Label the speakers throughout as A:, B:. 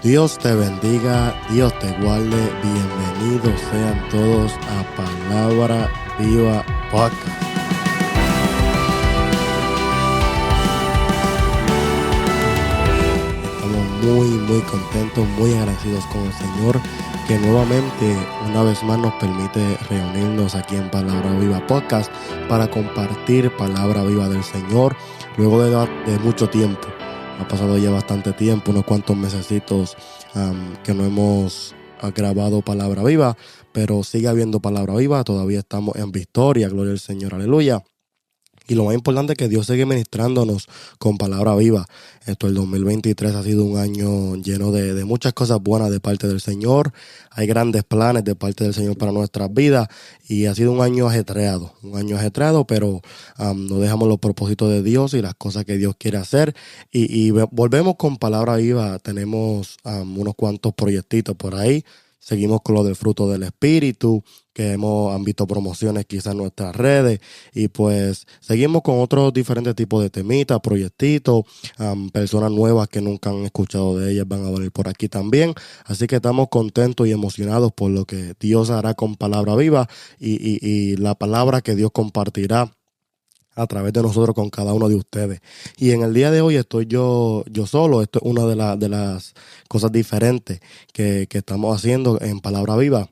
A: Dios te bendiga, Dios te guarde, bienvenidos sean todos a Palabra Viva Podcast. Estamos muy contentos, muy agradecidos con el Señor que nuevamente, una vez más, nos permite reunirnos aquí en Palabra Viva Podcast para compartir Palabra Viva del Señor luego de mucho tiempo. Ha pasado ya bastante tiempo, unos cuantos mesecitos que no hemos grabado Palabra Viva, pero sigue habiendo Palabra Viva, todavía estamos en victoria, gloria al Señor, aleluya. Y lo más importante es que Dios sigue ministrándonos con palabra viva. El 2023 ha sido un año lleno de muchas cosas buenas de parte del Señor. Hay grandes planes de parte del Señor para nuestras vidas. Y ha sido un año ajetreado, pero no dejamos los propósitos de Dios y las cosas que Dios quiere hacer. Y volvemos con palabra viva. Tenemos unos cuantos proyectitos por ahí. Seguimos con lo del fruto del Espíritu, que han visto promociones quizás en nuestras redes, y pues seguimos con otros diferentes tipos de temitas, proyectitos, personas nuevas que nunca han escuchado de ellas van a venir por aquí también, así que estamos contentos y emocionados por lo que Dios hará con Palabra Viva y la palabra que Dios compartirá a través de nosotros con cada uno de ustedes. Y en el día de hoy estoy yo solo. Esto es una de las cosas diferentes que estamos haciendo en Palabra Viva.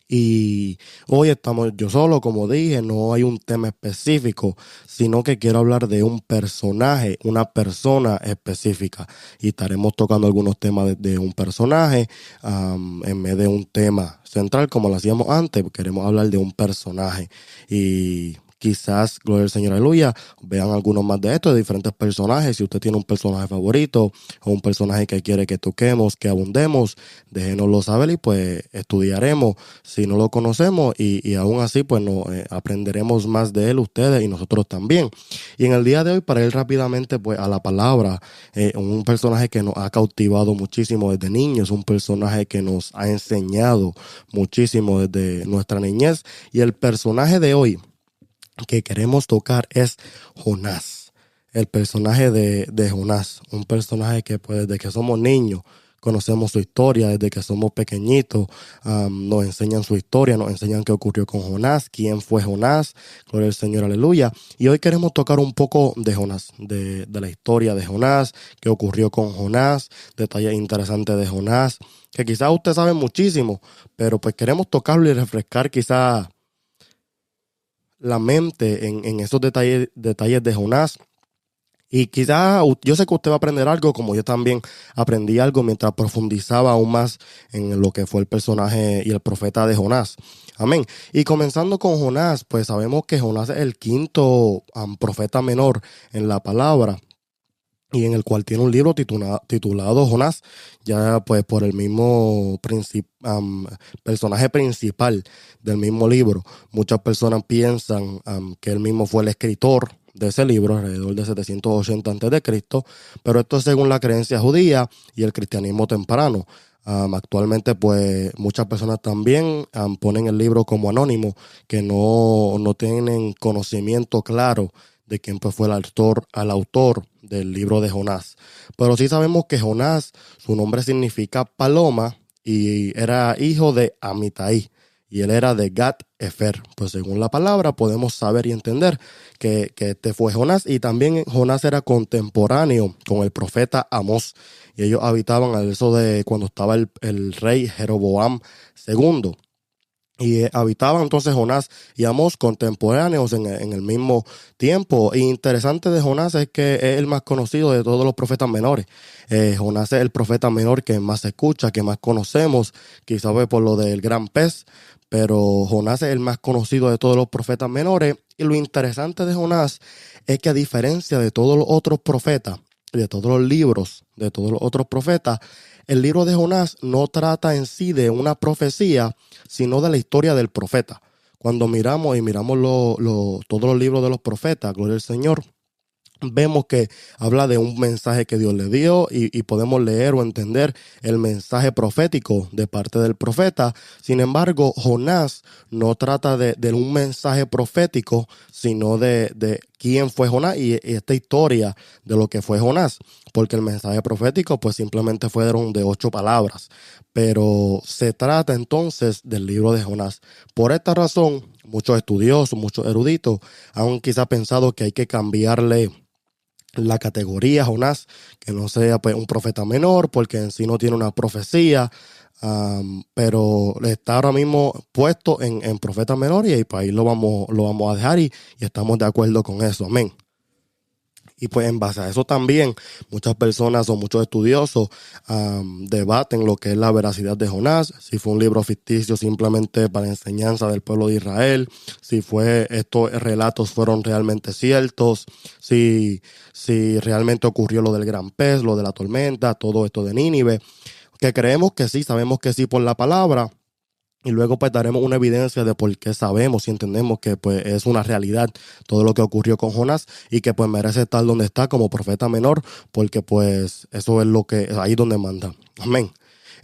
A: Y hoy estamos yo solo, como dije, no hay un tema específico, sino que quiero hablar de un personaje, una persona específica. Y estaremos tocando algunos temas de un personaje en vez de un tema central como lo hacíamos antes. Queremos hablar de un personaje y quizás, gloria al Señor, aleluya, vean algunos más de estos, de diferentes personajes. Si usted tiene un personaje favorito o un personaje que quiere que toquemos, que abundemos, déjenoslo saber y pues estudiaremos si no lo conocemos y aún así pues aprenderemos más de él ustedes y nosotros también. Y en el día de hoy, para ir rápidamente pues a la palabra, un personaje que nos ha cautivado muchísimo desde niños, un personaje que nos ha enseñado muchísimo desde nuestra niñez, y el personaje de hoy que queremos tocar es Jonás, el personaje de Jonás, un personaje que pues desde que somos niños conocemos su historia, desde que somos pequeñitos nos enseñan su historia, nos enseñan qué ocurrió con Jonás, quién fue Jonás, gloria al Señor, aleluya. Y hoy queremos tocar un poco de Jonás, de la historia de Jonás, qué ocurrió con Jonás, detalles interesantes de Jonás, que quizás usted sabe muchísimo, pero pues queremos tocarlo y refrescar quizás la mente en esos detalles de Jonás. Y quizás yo sé que usted va a aprender algo, como yo también aprendí algo mientras profundizaba aún más en lo que fue el personaje y el profeta de Jonás. Amén. Y comenzando con Jonás, pues sabemos que Jonás es el quinto profeta menor en la palabra, y en el cual tiene un libro titulado Jonás, ya pues por el mismo personaje principal del mismo libro. Muchas personas piensan que él mismo fue el escritor de ese libro alrededor de 780 a.C., pero esto es según la creencia judía y el cristianismo temprano. Actualmente pues muchas personas también ponen el libro como anónimo, que no tienen conocimiento claro de quién pues fue el autor del libro de Jonás. Pero sí sabemos que Jonás, su nombre significa paloma, y era hijo de Amitai, y él era de Gat Efer. Pues según la palabra podemos saber y entender que este fue Jonás, y también Jonás era contemporáneo con el profeta Amós, y ellos habitaban al eso de cuando estaba el rey Jeroboam II. Y habitaban entonces Jonás y Amós contemporáneos en el mismo tiempo. Y interesante de Jonás es que es el más conocido de todos los profetas menores. Jonás es el profeta menor que más se escucha, que más conocemos, quizás por lo del gran pez, pero Jonás es el más conocido de todos los profetas menores. Y lo interesante de Jonás es que, a diferencia de todos los otros profetas, de todos los libros, de todos los otros profetas, el libro de Jonás no trata en sí de una profecía, sino de la historia del profeta. Cuando miramos todos los libros de los profetas, gloria al Señor, vemos que habla de un mensaje que Dios le dio y podemos leer o entender el mensaje profético de parte del profeta. Sin embargo, Jonás no trata de un mensaje profético, sino de quién fue Jonás y esta historia de lo que fue Jonás, porque el mensaje profético pues simplemente fueron de 8 palabras, pero se trata entonces del libro de Jonás. Por esta razón, muchos estudiosos, muchos eruditos han quizá pensado que hay que cambiarle la categoría Jonás, que no sea pues un profeta menor, porque en sí no tiene una profecía, pero está ahora mismo puesto en profeta menor y pues ahí lo vamos a dejar y estamos de acuerdo con eso, amén. Y pues en base a eso también muchas personas o muchos estudiosos debaten lo que es la veracidad de Jonás, si fue un libro ficticio simplemente para enseñanza del pueblo de Israel, si estos relatos fueron realmente ciertos, si realmente ocurrió lo del gran pez, lo de la tormenta, todo esto de Nínive, que creemos que sí, sabemos que sí por la palabra. Y luego pues daremos una evidencia de por qué sabemos y entendemos que pues es una realidad todo lo que ocurrió con Jonás y que pues merece estar donde está como profeta menor, porque pues eso es lo que es ahí donde manda. Amén.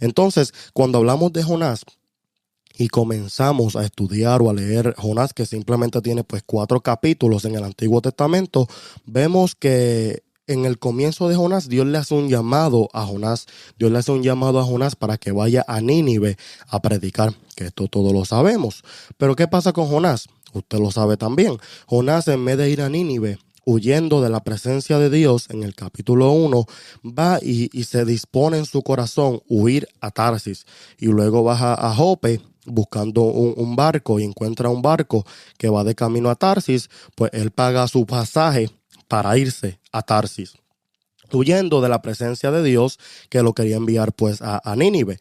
A: Entonces, cuando hablamos de Jonás y comenzamos a estudiar o a leer Jonás, que simplemente tiene pues 4 capítulos en el Antiguo Testamento, vemos que en el comienzo de Jonás, Dios le hace un llamado a Jonás. Dios le hace un llamado a Jonás para que vaya a Nínive a predicar, que esto todos lo sabemos. Pero ¿qué pasa con Jonás? Usted lo sabe también. Jonás, en vez de ir a Nínive, huyendo de la presencia de Dios, en el capítulo 1, va y se dispone en su corazón huir a Tarsis. Y luego baja a Jope buscando un barco y encuentra un barco que va de camino a Tarsis, pues él paga su pasaje para irse a Tarsis, huyendo de la presencia de Dios que lo quería enviar pues a Nínive.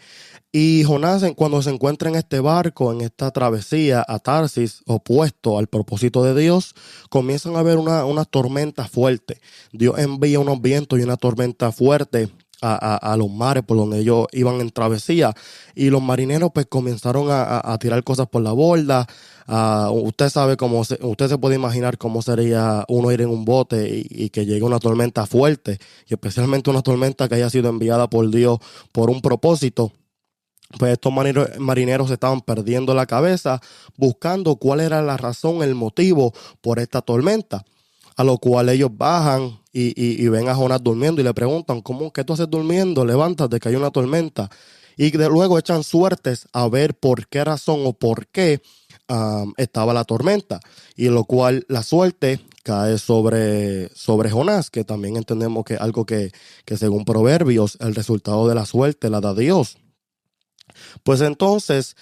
A: Y Jonás, cuando se encuentra en este barco, en esta travesía a Tarsis, opuesto al propósito de Dios, comienzan a haber una tormenta fuerte. Dios envía unos vientos y una tormenta fuerte a los mares por donde ellos iban en travesía, y los marineros pues comenzaron a tirar cosas por la borda. Usted sabe usted se puede imaginar cómo sería uno ir en un bote y que llegue una tormenta fuerte, y especialmente una tormenta que haya sido enviada por Dios por un propósito. Pues estos marineros estaban perdiendo la cabeza buscando cuál era la razón, el motivo por esta tormenta. A lo cual ellos bajan y ven a Jonás durmiendo y le preguntan, ¿qué tú haces durmiendo? Levántate, que hay una tormenta. Y luego echan suertes a ver por qué razón o por qué estaba la tormenta. Y lo cual la suerte cae sobre Jonás, que también entendemos que es algo que según Proverbios, el resultado de la suerte la da Dios. Pues entonces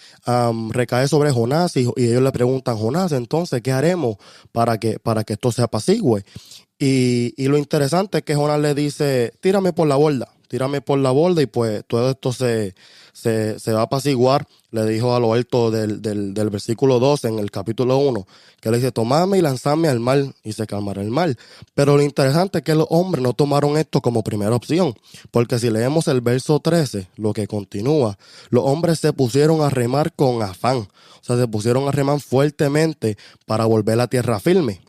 A: recae sobre Jonás y ellos le preguntan, Jonás, entonces, ¿qué haremos para que esto se apacigüe? Y lo interesante es que Jonás le dice, tírame por la borda y pues todo esto se va a apaciguar. Le dijo a lo alto del versículo 2 en el capítulo 1, que le dice, tomadme y lanzadme al mar y se calmará el mar. Pero lo interesante es que los hombres no tomaron esto como primera opción, porque si leemos el verso 13, lo que continúa, los hombres se pusieron a remar con afán, o sea, se pusieron a remar fuertemente para volver a tierra firme.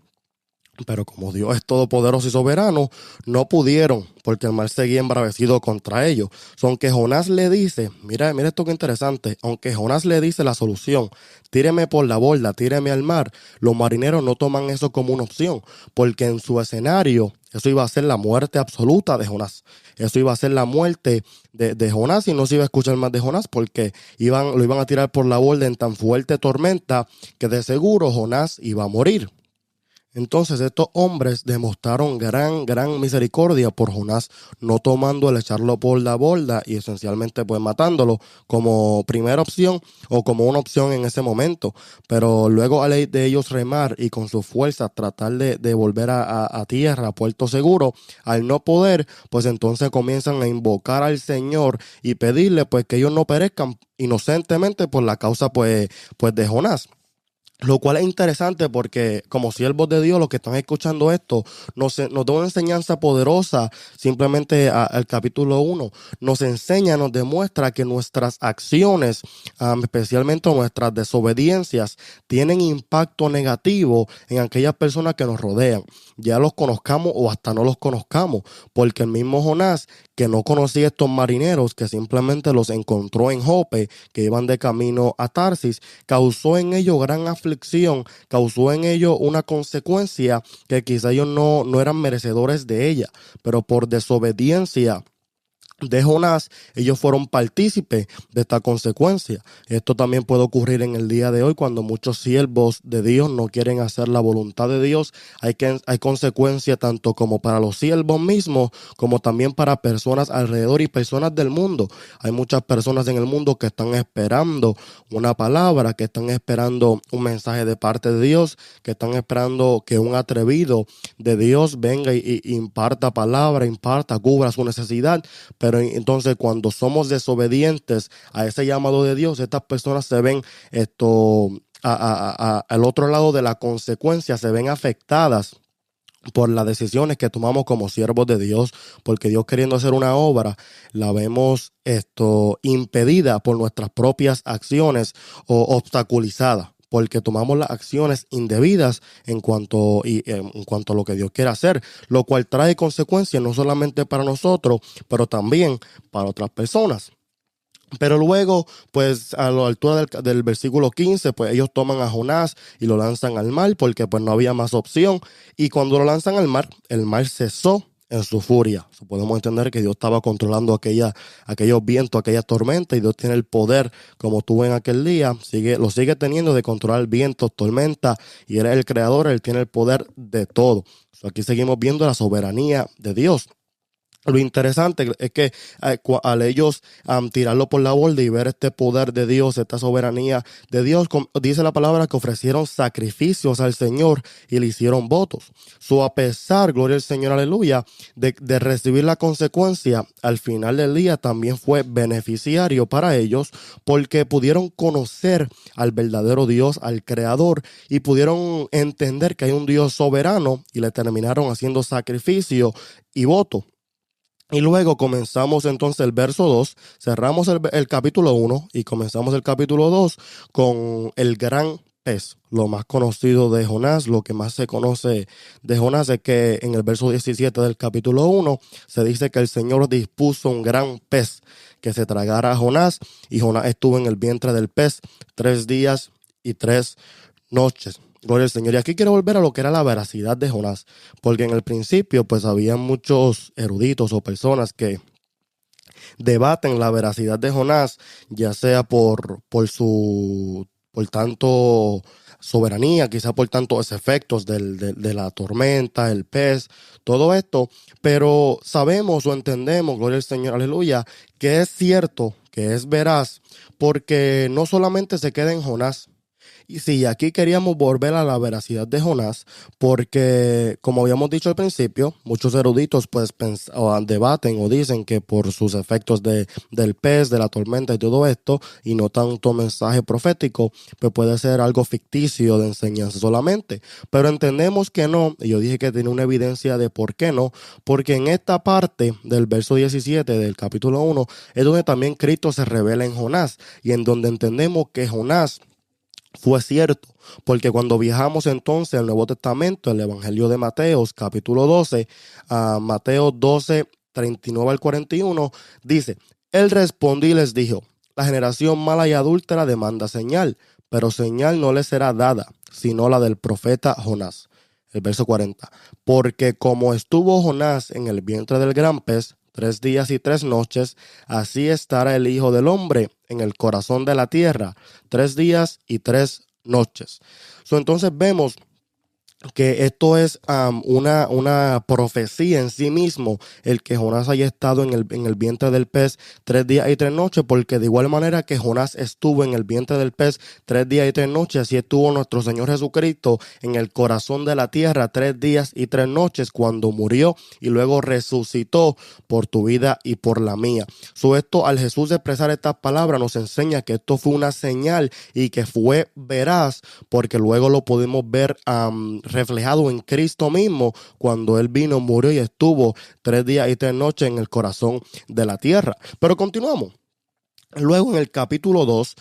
A: Pero como Dios es todopoderoso y soberano, no pudieron, porque el mar seguía embravecido contra ellos. Aunque Jonás le dice, mira esto que interesante, aunque Jonás le dice la solución, tíreme por la borda, tíreme al mar, los marineros no toman eso como una opción, porque en su escenario eso iba a ser la muerte absoluta de Jonás. Eso iba a ser la muerte de Jonás y no se iba a escuchar más de Jonás, porque lo iban a tirar por la borda en tan fuerte tormenta que de seguro Jonás iba a morir. Entonces estos hombres demostraron gran misericordia por Jonás, no tomando el echarlo por la borda y esencialmente pues matándolo como primera opción o como una opción en ese momento. Pero luego de ellos remar y con sus fuerzas tratar de volver a tierra, a puerto seguro, al no poder, pues entonces comienzan a invocar al Señor y pedirle pues que ellos no perezcan inocentemente por la causa pues de Jonás. Lo cual es interesante porque como siervos de Dios, los que están escuchando esto, nos da una enseñanza poderosa. Simplemente al capítulo 1 nos enseña, nos demuestra que nuestras acciones, especialmente nuestras desobediencias, tienen impacto negativo en aquellas personas que nos rodean. Ya los conozcamos o hasta no los conozcamos, porque el mismo Jonás, que no conocía a estos marineros, que simplemente los encontró en Jope, que iban de camino a Tarsis, causó en ellos gran aflicción, causó en ellos una consecuencia que quizá ellos no eran merecedores de ella, pero por desobediencia de Jonás, ellos fueron partícipes de esta consecuencia. Esto también puede ocurrir en el día de hoy cuando muchos siervos de Dios no quieren hacer la voluntad de Dios. Hay consecuencias tanto como para los siervos mismos, como también para personas alrededor y personas del mundo. Hay muchas personas en el mundo que están esperando una palabra, que están esperando un mensaje de parte de Dios, que están esperando que un atrevido de Dios venga y imparta palabra, cubra su necesidad. Pero entonces cuando somos desobedientes a ese llamado de Dios, estas personas se ven al otro lado de la consecuencia, se ven afectadas por las decisiones que tomamos como siervos de Dios, porque Dios queriendo hacer una obra, la vemos impedida por nuestras propias acciones o obstaculizada, porque tomamos las acciones indebidas en cuanto a lo que Dios quiere hacer, lo cual trae consecuencias no solamente para nosotros, pero también para otras personas. Pero luego, pues a la altura del versículo 15, pues ellos toman a Jonás y lo lanzan al mar porque pues no había más opción. Y cuando lo lanzan al mar, el mar cesó en su furia. Podemos entender que Dios estaba controlando aquellos vientos, aquella tormenta, y Dios tiene el poder, como tuvo en aquel día, lo sigue teniendo de controlar vientos, tormenta, y Él es el creador, Él tiene el poder de todo. Aquí seguimos viendo la soberanía de Dios. Lo interesante es que al ellos tirarlo por la borda y ver este poder de Dios, esta soberanía de Dios, dice la palabra que ofrecieron sacrificios al Señor y le hicieron votos. A pesar, gloria al Señor, aleluya, de recibir la consecuencia, al final del día también fue beneficiario para ellos porque pudieron conocer al verdadero Dios, al Creador, y pudieron entender que hay un Dios soberano y le terminaron haciendo sacrificio y voto. Y luego comenzamos entonces el verso 2, cerramos el capítulo 1 y comenzamos el capítulo 2 con el gran pez, lo más conocido de Jonás. Lo que más se conoce de Jonás es que en el verso 17 del capítulo 1 se dice que el Señor dispuso un gran pez que se tragara a Jonás, y Jonás estuvo en el vientre del pez 3 días y 3 noches. Gloria al Señor. Y aquí quiero volver a lo que era la veracidad de Jonás, porque en el principio pues había muchos eruditos o personas que debaten la veracidad de Jonás, ya sea por tanto soberanía, quizá por tantos efectos de la tormenta, el pez, todo esto, pero sabemos o entendemos, gloria al Señor, aleluya, que es cierto, que es veraz, porque no solamente se queda en Jonás. Y sí, aquí queríamos volver a la veracidad de Jonás, porque como habíamos dicho al principio, muchos eruditos pues debaten o dicen que por sus efectos del pez, de la tormenta y todo esto, y no tanto mensaje profético, pues puede ser algo ficticio de enseñanza solamente. Pero entendemos que no, y yo dije que tiene una evidencia de por qué no, porque en esta parte del verso 17 del capítulo 1 es donde también Cristo se revela en Jonás, y en donde entendemos que Jonás fue cierto, porque cuando viajamos entonces al Nuevo Testamento, el Evangelio de Mateo, capítulo 12, a Mateo 12, 39 al 41, dice: Él respondió y les dijo: la generación mala y adúltera demanda señal, pero señal no le será dada, sino la del profeta Jonás. El verso 40, porque como estuvo Jonás en el vientre del gran pez 3 días y 3 noches, así estará el Hijo del Hombre en el corazón de la tierra 3 días y 3 noches. Entonces vemos que esto es una profecía en sí mismo, el que Jonás haya estado en el vientre del pez 3 días y 3 noches, porque de igual manera que Jonás estuvo en el vientre del pez 3 días y 3 noches, así estuvo nuestro Señor Jesucristo en el corazón de la tierra 3 días y 3 noches cuando murió y luego resucitó por tu vida y por la mía. Esto, al Jesús expresar estas palabras, nos enseña que esto fue una señal y que fue veraz, porque luego lo pudimos ver reflejado en Cristo mismo cuando Él vino, murió y estuvo 3 días y 3 noches en el corazón de la tierra. Pero continuamos. Luego en el capítulo 2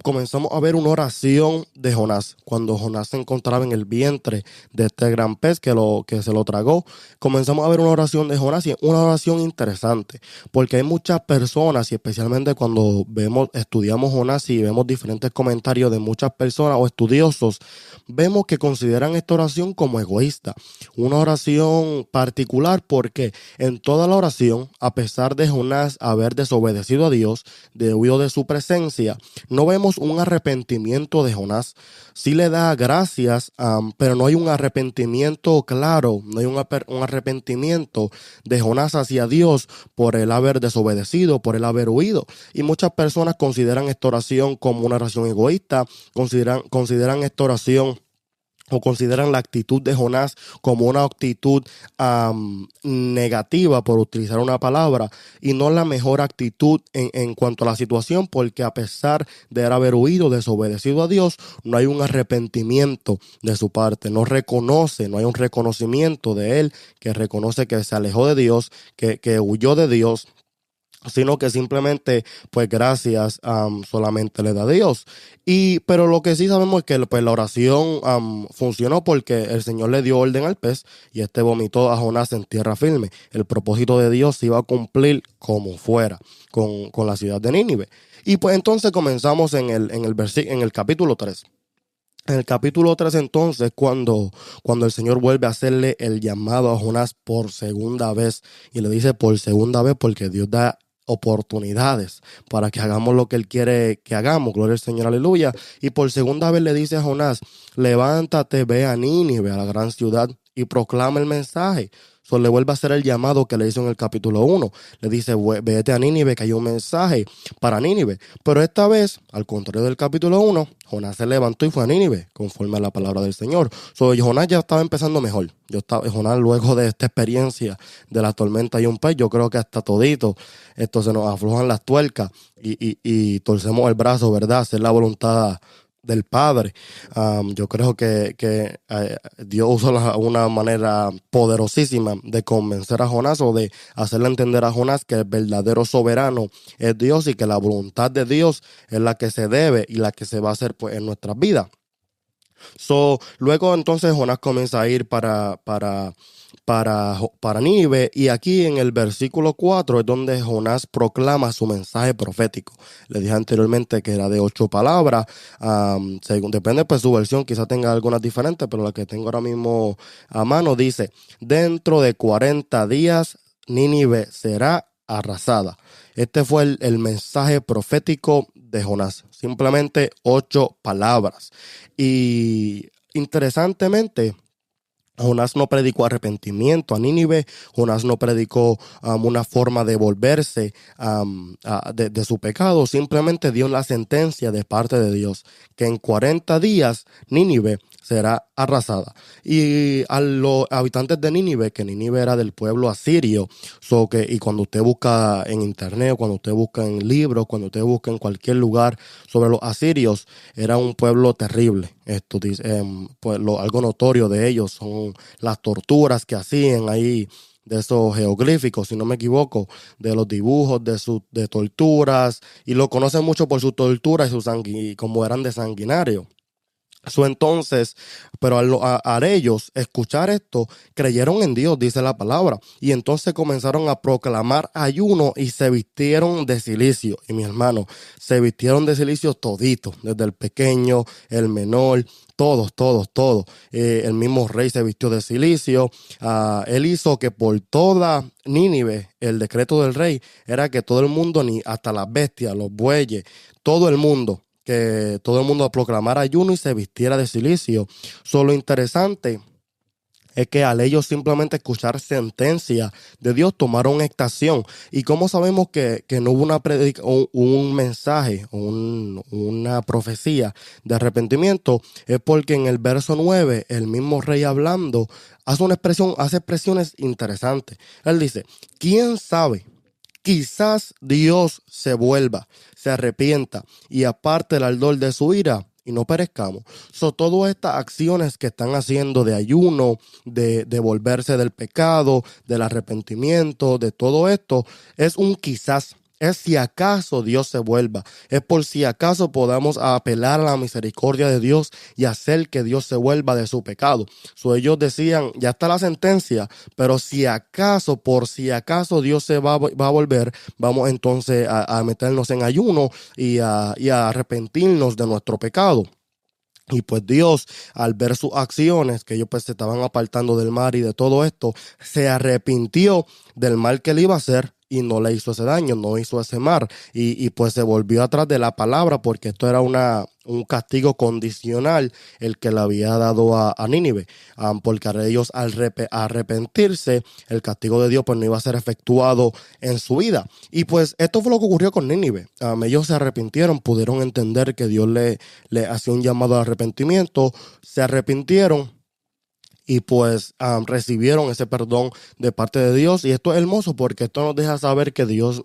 A: comenzamos a ver una oración de Jonás. Cuando Jonás se encontraba en el vientre de este gran pez que se lo tragó, comenzamos a ver una oración de Jonás, y una oración interesante, porque hay muchas personas, y especialmente cuando estudiamos Jonás y vemos diferentes comentarios de muchas personas o estudiosos, vemos que consideran esta oración como egoísta, una oración particular, porque en toda la oración, a pesar de Jonás haber desobedecido a Dios, de huido de su presencia, no vemos un arrepentimiento de Jonás. Sí le da gracias, pero no hay un arrepentimiento claro, no hay un arrepentimiento de Jonás hacia Dios por el haber desobedecido, por el haber huido. Y muchas personas consideran esta oración como una oración egoísta, consideran esta oración o consideran la actitud de Jonás como una actitud negativa, por utilizar una palabra, y no la mejor actitud en cuanto a la situación, porque a pesar de haber huido, desobedecido a Dios, no hay un arrepentimiento de su parte, no hay un reconocimiento de él, que reconoce que se alejó de Dios, que huyó de Dios, sino que simplemente, pues gracias solamente le da a Dios. Pero lo que sí sabemos es que pues, la oración funcionó, porque el Señor le dio orden al pez y este vomitó a Jonás en tierra firme. El propósito de Dios se iba a cumplir como fuera con la ciudad de Nínive. Y pues entonces comenzamos en el capítulo 3. En el capítulo 3 entonces, cuando el Señor vuelve a hacerle el llamado a Jonás por segunda vez, y le dice por segunda vez porque Dios da oportunidades para que hagamos lo que Él quiere que hagamos, gloria al Señor, aleluya. Y por segunda vez le dice a Jonás: levántate, ve a Nínive, a la gran ciudad, y proclama el mensaje. Le vuelve a hacer el llamado que le hizo en el capítulo 1. Le dice: vete a Nínive, que hay un mensaje para Nínive. Pero esta vez, al contrario del capítulo 1, Jonás se levantó y fue a Nínive, conforme a la palabra del Señor. Jonás ya estaba empezando mejor. Jonás, luego de esta experiencia de la tormenta y un pez, yo creo que hasta todito esto se nos aflojan las tuercas y torcemos el brazo, ¿verdad? Hacer la voluntad del Padre. Yo creo que Dios usó una manera poderosísima de convencer a Jonás, o de hacerle entender a Jonás que el verdadero soberano es Dios, y que la voluntad de Dios es la que se debe y la que se va a hacer pues en nuestras vidas. Luego entonces Jonás comienza a ir para Nínive, y aquí en el versículo 4 es donde Jonás proclama su mensaje profético. Le dije anteriormente que era de 8 palabras, depende pues su versión, quizá tenga algunas diferentes, pero la que tengo ahora mismo a mano dice: dentro de 40 días Nínive será arrasada. Este fue el mensaje profético de Jonás, simplemente 8 palabras. Y interesantemente, Jonás no predicó arrepentimiento a Nínive. Jonás no predicó una forma de volverse de su pecado. Simplemente dio la sentencia de parte de Dios, que en 40 días Nínive será arrasada. Y a los habitantes de Nínive, que Nínive era del pueblo asirio, y cuando usted busca en internet, cuando usted busca en libros, cuando usted busca en cualquier lugar sobre los asirios, era un pueblo terrible. Esto dice, pues algo notorio de ellos son las torturas que hacían ahí, de esos jeroglíficos, si no me equivoco, de los dibujos de torturas, y lo conocen mucho por su tortura y como eran de sanguinario. Entonces, pero al ellos escuchar esto, creyeron en Dios, dice la palabra, y entonces comenzaron a proclamar ayuno y se vistieron de cilicio. Y mi hermano, se vistieron de cilicio toditos, desde el pequeño, el menor, todos. El mismo rey se vistió de cilicio. Él hizo que por toda Nínive, el decreto del rey era que todo el mundo, ni hasta las bestias, los bueyes, que todo el mundo proclamara ayuno y se vistiera de cilicio. Lo interesante es que al ellos simplemente escuchar sentencia de Dios, tomaron esta acción. ¿Y cómo sabemos que no hubo un mensaje, una profecía de arrepentimiento? Es porque en el verso 9, el mismo rey hablando, hace expresiones interesantes. Él dice, ¿quién sabe? Quizás Dios se vuelva, se arrepienta y aparte el ardor de su ira y no perezcamos. Todas estas acciones que están haciendo de ayuno, de volverse del pecado, del arrepentimiento, de todo esto, es un quizás. Es si acaso Dios se vuelva. Es por si acaso podamos apelar a la misericordia de Dios y hacer que Dios se vuelva de su pecado. Ellos decían, ya está la sentencia, pero si acaso, por si acaso Dios se va a volver, vamos entonces a meternos en ayuno y a arrepentirnos de nuestro pecado. Y pues Dios, al ver sus acciones, que ellos pues se estaban apartando del mal y de todo esto, se arrepintió del mal que él iba a hacer y no le hizo ese daño, no hizo ese mal. Y pues se volvió atrás de la palabra porque esto era un castigo condicional el que le había dado a Nínive. Porque a ellos al arrepentirse, el castigo de Dios pues no iba a ser efectuado en su vida. Y pues esto fue lo que ocurrió con Nínive. Ellos se arrepintieron, pudieron entender que Dios le hacía un llamado al arrepentimiento, se arrepintieron y pues recibieron ese perdón de parte de Dios. Y esto es hermoso porque esto nos deja saber que Dios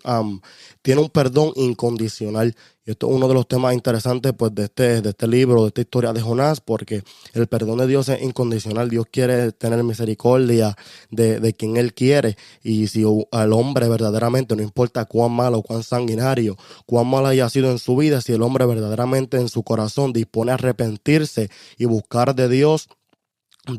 A: tiene un perdón incondicional. Y esto es uno de los temas interesantes pues de este libro, de esta historia de Jonás, porque el perdón de Dios es incondicional. Dios quiere tener misericordia de quien Él quiere. Y si al hombre verdaderamente, no importa cuán malo, cuán sanguinario, cuán mal haya sido en su vida, si el hombre verdaderamente en su corazón dispone a arrepentirse y buscar de Dios,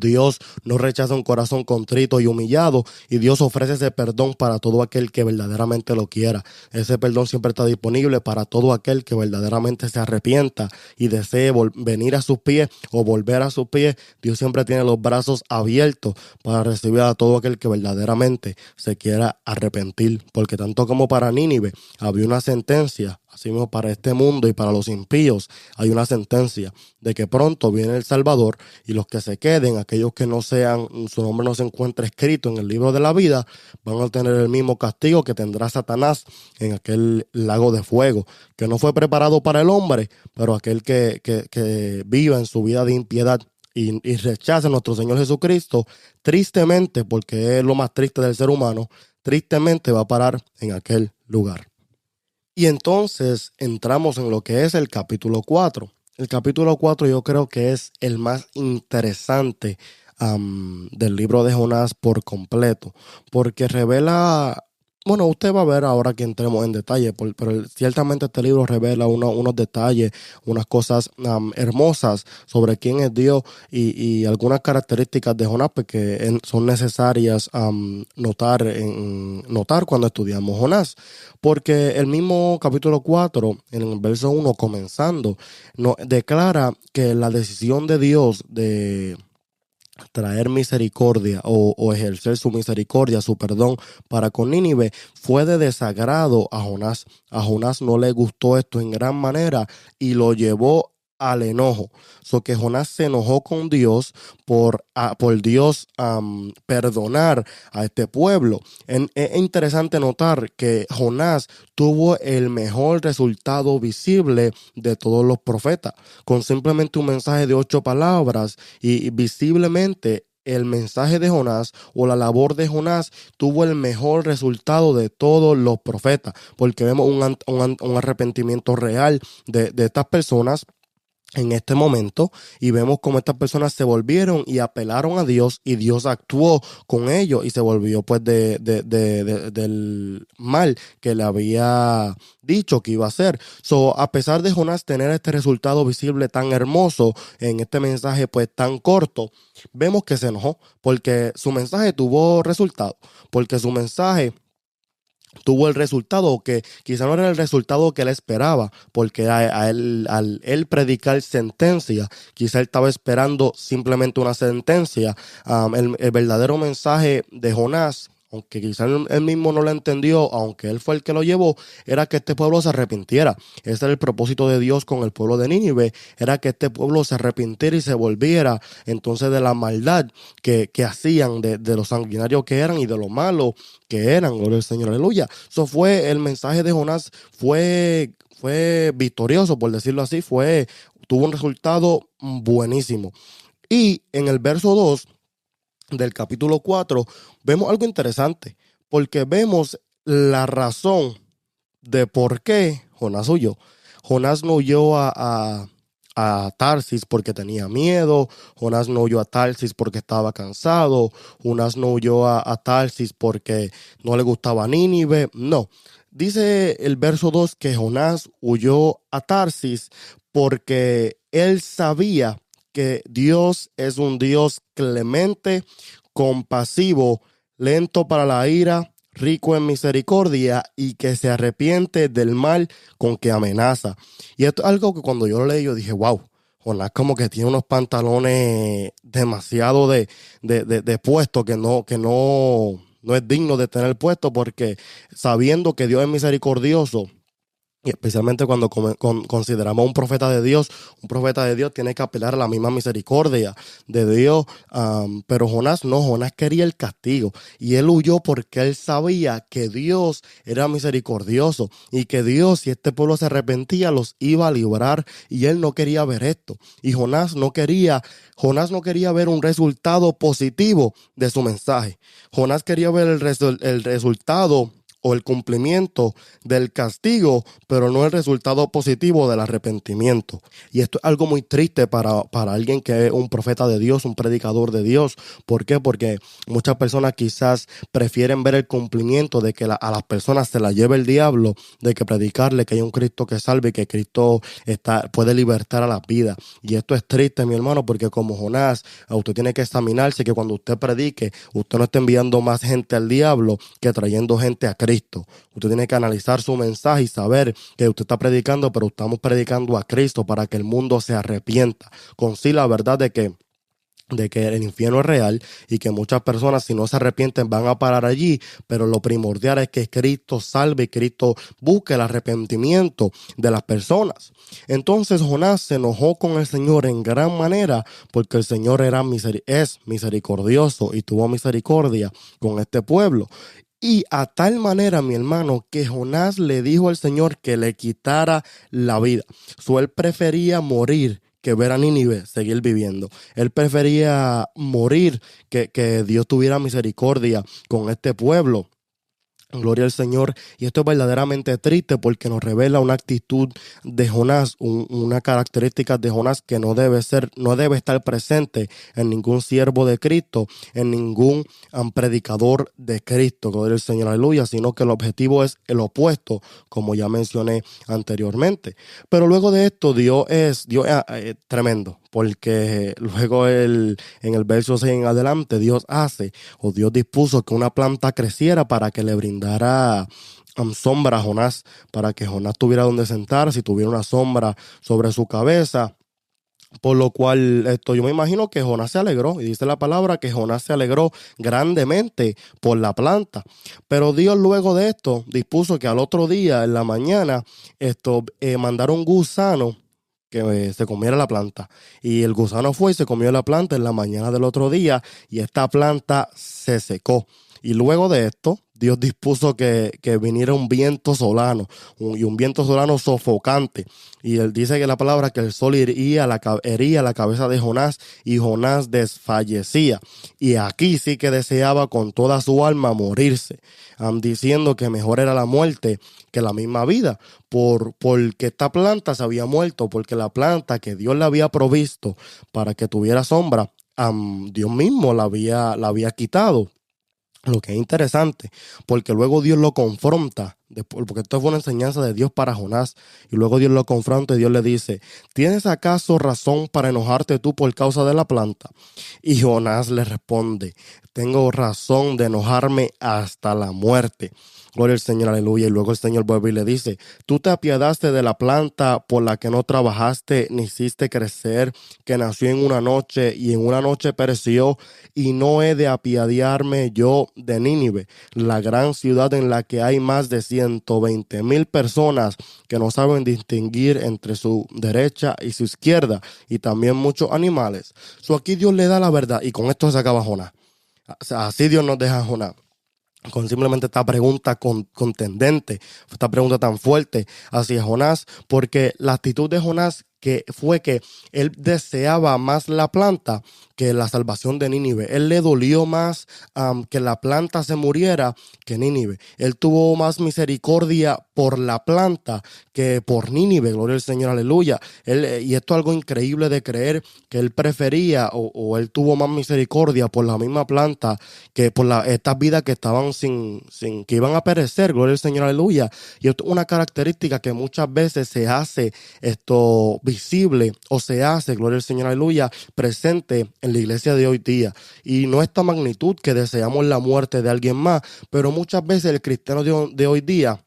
A: Dios no rechaza un corazón contrito y humillado, y Dios ofrece ese perdón para todo aquel que verdaderamente lo quiera. Ese perdón siempre está disponible para todo aquel que verdaderamente se arrepienta y desee venir a sus pies o volver a sus pies. Dios siempre tiene los brazos abiertos para recibir a todo aquel que verdaderamente se quiera arrepentir, porque tanto como para Nínive había una sentencia, así mismo para este mundo y para los impíos hay una sentencia de que pronto viene el Salvador, y los que se queden, aquellos que no sean, su nombre no se encuentre escrito en el libro de la vida, van a tener el mismo castigo que tendrá Satanás en aquel lago de fuego, que no fue preparado para el hombre, pero aquel que viva en su vida de impiedad y rechace a nuestro Señor Jesucristo, tristemente, porque es lo más triste del ser humano, tristemente va a parar en aquel lugar. Y entonces entramos en lo que es el capítulo 4. El capítulo 4 yo creo que es el más interesante del libro de Jonás por completo, porque revela, bueno, usted va a ver ahora que entremos en detalle, pero ciertamente este libro revela unos detalles, unas cosas hermosas sobre quién es Dios y algunas características de Jonás que son necesarias notar cuando estudiamos Jonás. Porque el mismo capítulo 4, en el verso 1 comenzando, nos declara que la decisión de Dios de traer misericordia o ejercer su misericordia, su perdón para con Nínive, fue de desagrado a Jonás. A Jonás no le gustó esto en gran manera y lo llevó al enojo. Que Jonás se enojó con Dios por Dios perdonar a este pueblo. Es interesante notar que Jonás tuvo el mejor resultado visible de todos los profetas, con simplemente un mensaje de 8 palabras, y visiblemente el mensaje de Jonás o la labor de Jonás tuvo el mejor resultado de todos los profetas, porque vemos un arrepentimiento real de estas personas en este momento, y vemos cómo estas personas se volvieron y apelaron a Dios, y Dios actuó con ellos y se volvió pues del mal que le había dicho que iba a hacer. A pesar de Jonás tener este resultado visible tan hermoso en este mensaje pues tan corto, vemos que se enojó porque su mensaje tuvo resultado, porque su mensaje tuvo el resultado que quizá no era el resultado que él esperaba, porque al él predicar sentencia, quizá él estaba esperando simplemente una sentencia. El verdadero mensaje de Jonás, aunque quizás él mismo no lo entendió, aunque él fue el que lo llevó, era que este pueblo se arrepintiera. Ese era el propósito de Dios con el pueblo de Nínive, era que este pueblo se arrepintiera y se volviera entonces de la maldad que hacían, de lo sanguinario que eran y de lo malo que eran. Gloria al Señor, aleluya. Eso fue el mensaje de Jonás, fue victorioso, por decirlo así, tuvo un resultado buenísimo. Y en el verso 2 del capítulo 4 vemos algo interesante, porque vemos la razón de por qué Jonás huyó. Jonás no huyó a Tarsis porque tenía miedo, Jonás no huyó a Tarsis porque estaba cansado, Jonás no huyó a Tarsis porque no le gustaba Nínive, no. Dice el verso 2 que Jonás huyó a Tarsis porque él sabía que Dios es un Dios clemente, compasivo, lento para la ira, rico en misericordia y que se arrepiente del mal con que amenaza. Y esto es algo que cuando yo lo leí, yo dije, wow, Jonás como que tiene unos pantalones demasiado de puesto no es digno de tener puesto, porque sabiendo que Dios es misericordioso, y especialmente cuando consideramos a un profeta de Dios tiene que apelar a la misma misericordia de Dios. Pero Jonás no, Jonás quería el castigo. Y él huyó porque él sabía que Dios era misericordioso y que Dios, si este pueblo se arrepentía, los iba a librar. Y él no quería ver esto. Y Jonás no quería ver un resultado positivo de su mensaje. Jonás quería ver el resultado o el cumplimiento del castigo, pero no el resultado positivo del arrepentimiento. Y esto es algo muy triste para alguien que es un profeta de Dios, un predicador de Dios. ¿Por qué? Porque muchas personas quizás prefieren ver el cumplimiento de que a las personas se las lleve el diablo, de que predicarle que hay un Cristo que salve y que Cristo puede libertar a la vida. Y esto es triste, mi hermano, porque como Jonás, usted tiene que examinarse que cuando usted predique, usted no está enviando más gente al diablo que trayendo gente a Cristo. Usted tiene que analizar su mensaje y saber que usted está predicando, pero estamos predicando a Cristo para que el mundo se arrepienta. Con sí la verdad de que el infierno es real y que muchas personas, si no se arrepienten, van a parar allí, pero lo primordial es que Cristo salve y Cristo busque el arrepentimiento de las personas. Entonces Jonás se enojó con el Señor en gran manera porque el Señor es misericordioso y tuvo misericordia con este pueblo. Y a tal manera, mi hermano, que Jonás le dijo al Señor que le quitara la vida. Él prefería morir que ver a Nínive seguir viviendo. Él prefería morir que Dios tuviera misericordia con este pueblo. Gloria al Señor. Y esto es verdaderamente triste porque nos revela una actitud de Jonás, una característica de Jonás que no debe estar presente en ningún siervo de Cristo, en ningún predicador de Cristo. Gloria al Señor, aleluya, sino que el objetivo es el opuesto, como ya mencioné anteriormente. Pero luego de esto, Dios es tremendo. Porque luego en el verso 6 en adelante, Dios dispuso que una planta creciera para que le brindara sombra a Jonás, para que Jonás tuviera donde sentarse y tuviera una sombra sobre su cabeza. Por lo cual, yo me imagino que Jonás se alegró, y dice la palabra que Jonás se alegró grandemente por la planta. Pero Dios luego de esto dispuso que al otro día, en la mañana, mandara un gusano que se comiera la planta. Y el gusano fue y se comió la planta en la mañana del otro día y esta planta se secó. Y luego de esto, Dios dispuso que viniera un viento solano, un viento solano sofocante. Y él dice que la palabra que el sol hería la cabeza de Jonás y Jonás desfallecía. Y aquí sí que deseaba con toda su alma morirse, diciendo que mejor era la muerte que la misma vida, porque esta planta se había muerto, porque la planta que Dios le había provisto para que tuviera sombra, Dios mismo la había quitado. Lo que es interesante, porque luego Dios lo confronta, porque esto fue una enseñanza de Dios para Jonás, y luego Dios lo confronta y Dios le dice, ¿tienes acaso razón para enojarte tú por causa de la planta? Y Jonás le responde, tengo razón de enojarme hasta la muerte. Gloria al Señor, aleluya. Y luego el Señor vuelve y le dice, tú te apiadaste de la planta por la que no trabajaste ni hiciste crecer, que nació en una noche y en una noche pereció, y no he de apiadarme yo de Nínive, la gran ciudad en la que hay más de 120,000 personas que no saben distinguir entre su derecha y su izquierda, y también muchos animales. Aquí Dios le da la verdad, y con esto se acaba Jonás. O sea, así Dios nos deja Jonás, con simplemente esta pregunta contendente, esta pregunta tan fuerte hacia Jonás, porque la actitud de Jonás fue que él deseaba más la planta que la salvación de Nínive. Él le dolió más que la planta se muriera que Nínive. Él tuvo más misericordia por la planta que por Nínive. Gloria al Señor, aleluya. Y esto es algo increíble de creer, que él prefería o él tuvo más misericordia por la misma planta que por estas vidas que estaban que iban a perecer. Gloria al Señor, aleluya. Y esto es una característica que muchas veces se hace visible, o se hace, gloria al Señor, aleluya, presente en la iglesia de hoy día. Y no esta magnitud que deseamos la muerte de alguien más, pero muchas veces el cristiano de hoy día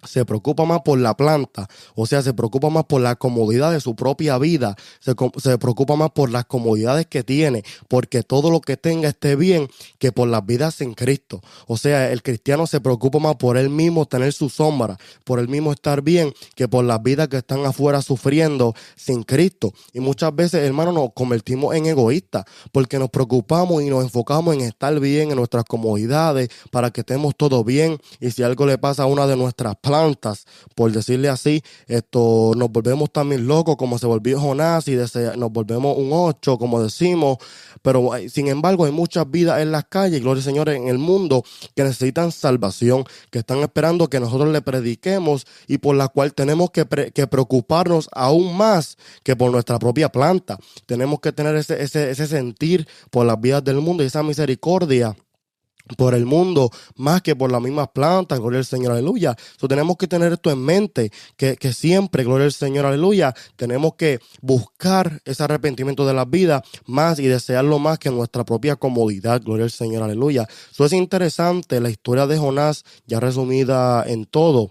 A: se preocupa más por la planta, o sea, se preocupa más por la comodidad de su propia vida, se preocupa más por las comodidades que tiene, porque todo lo que tenga esté bien, que por las vidas en Cristo. O sea, el cristiano se preocupa más por él mismo tener su sombra, por él mismo estar bien, que por las vidas que están afuera sufriendo sin Cristo. Y muchas veces, hermanos, nos convertimos en egoístas, porque nos preocupamos y nos enfocamos en estar bien, en nuestras comodidades, para que estemos todo bien, y si algo le pasa a una de nuestras plantas, por decirle así, nos volvemos también locos como se volvió Jonás, y nos volvemos un 8, como decimos. Pero sin embargo hay muchas vidas en las calles, gloria al Señor, en el mundo, que necesitan salvación, que están esperando que nosotros le prediquemos, y por la cual tenemos que preocuparnos aún más que por nuestra propia planta. Tenemos que tener ese sentir por las vidas del mundo y esa misericordia por el mundo, más que por las mismas plantas. Gloria al Señor, aleluya. Tenemos que tener esto en mente, que siempre, gloria al Señor, aleluya, tenemos que buscar ese arrepentimiento de las vidas más y desearlo más que nuestra propia comodidad. Gloria al Señor, aleluya. Eso es interesante, la historia de Jonás, ya resumida en todo,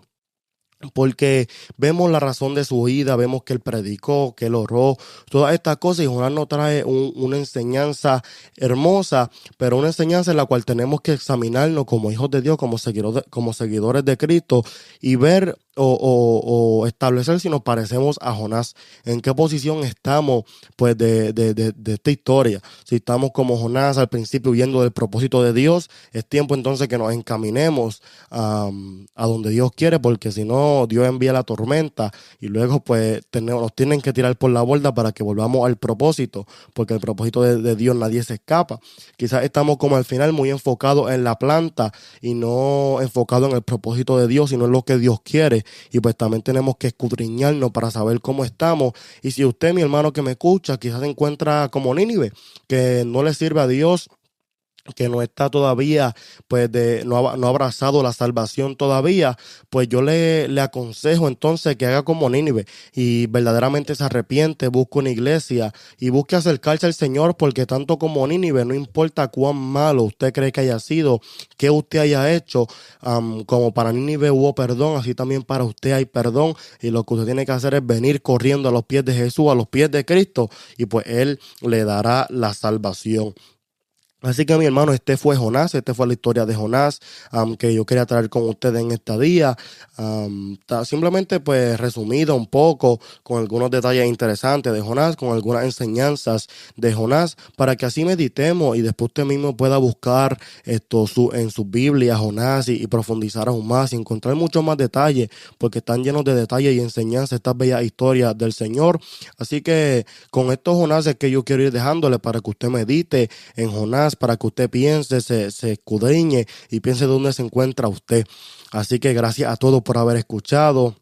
A: porque vemos la razón de su vida, vemos que él predicó, que él oró, todas estas cosas, y Jonás nos trae una enseñanza hermosa, pero una enseñanza en la cual tenemos que examinarnos como hijos de Dios, como seguidores de Cristo, y ver o establecer si nos parecemos a Jonás, en qué posición estamos pues de esta historia. Si estamos como Jonás al principio huyendo del propósito de Dios, es tiempo entonces que nos encaminemos a donde Dios quiere, porque si no, Dios envía la tormenta y luego pues nos tienen que tirar por la borda para que volvamos al propósito, porque el propósito de Dios nadie se escapa. Quizás estamos como al final muy enfocados en la planta y no enfocados en el propósito de Dios, sino en lo que Dios quiere. Y pues también tenemos que escudriñarnos para saber cómo estamos. Y si usted, mi hermano que me escucha, quizás se encuentra como Nínive, que no le sirve a Dios, que no está todavía, pues no ha abrazado la salvación todavía, pues yo le aconsejo entonces que haga como Nínive y verdaderamente se arrepiente, busque una iglesia y busque acercarse al Señor, porque tanto como Nínive, no importa cuán malo usted cree que haya sido, que usted haya hecho, como para Nínive hubo perdón, así también para usted hay perdón, y lo que usted tiene que hacer es venir corriendo a los pies de Jesús, a los pies de Cristo, y pues Él le dará la salvación. Así que mi hermano, este fue Jonás, esta fue la historia de Jonás, que yo quería traer con ustedes en este día. Simplemente pues resumido un poco con algunos detalles interesantes de Jonás, con algunas enseñanzas de Jonás, para que así meditemos y después usted mismo pueda buscar en su Biblia Jonás y profundizar aún más y encontrar muchos más detalles, porque están llenos de detalles y enseñanzas estas bellas historias del Señor. Así que con estos Jonás es que yo quiero ir dejándole para que usted medite en Jonás, para que usted piense, se escudriñe y piense dónde se encuentra usted. Así que gracias a todos por haber escuchado.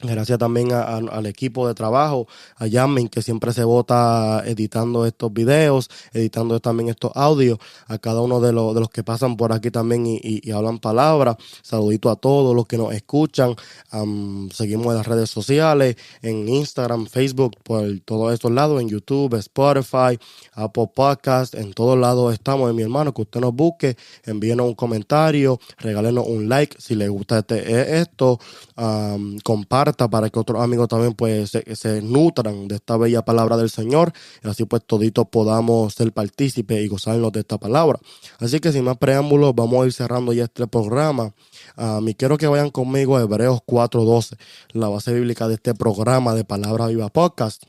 A: Gracias también al equipo de trabajo, a Yamin, que siempre se bota editando estos videos, editando también estos audios, a cada uno de los que pasan por aquí también y hablan palabras. Saludito a todos los que nos escuchan. Seguimos en las redes sociales, en Instagram, Facebook, por todos estos lados, en YouTube, Spotify, Apple Podcast, en todos lados estamos, mi hermano, que usted nos busque, envíenos un comentario, regálenos un like si le gusta esto, comparta para que otros amigos también pues se nutran de esta bella palabra del Señor y así pues toditos podamos ser partícipes y gozarnos de esta palabra. Así que sin más preámbulos vamos a ir cerrando ya este programa. Y quiero que vayan conmigo a Hebreos 4:12, la base bíblica de este programa de Palabra Viva Podcast.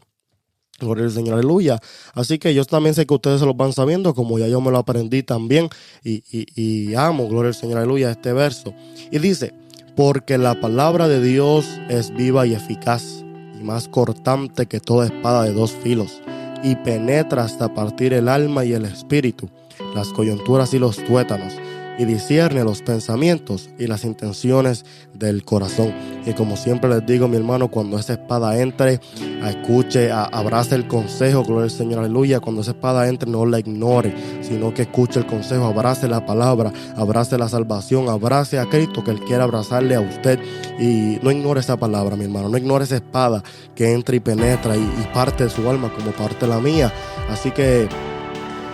A: Gloria al Señor, aleluya. Así que yo también sé que ustedes se lo van sabiendo, como ya yo me lo aprendí también y amo, gloria al Señor, aleluya, este verso. Y dice: porque la palabra de Dios es viva y eficaz, y más cortante que toda espada de dos filos, y penetra hasta partir el alma y el espíritu, las coyunturas y los tuétanos, y discierne los pensamientos y las intenciones del corazón. Y como siempre les digo, mi hermano, cuando esa espada entre, escuche, abrace el consejo, gloria al Señor, aleluya. Cuando esa espada entre, no la ignore, sino que escuche el consejo, abrace la palabra, abrace la salvación, abrace a Cristo, que Él quiere abrazarle a usted. Y no ignore esa palabra, mi hermano, no ignore esa espada que entra y penetra y parte de su alma como parte de la mía. Así que,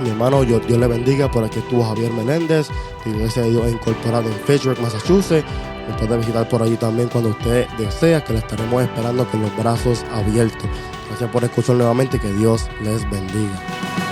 A: mi hermano, Dios le bendiga. Por aquí estuvo Javier Meléndez, de Iglesia de Dios incorporada en Fitchburg, Massachusetts. Me puede visitar por allí también cuando usted desea, que le estaremos esperando con los brazos abiertos. Gracias por escuchar nuevamente, que Dios les bendiga.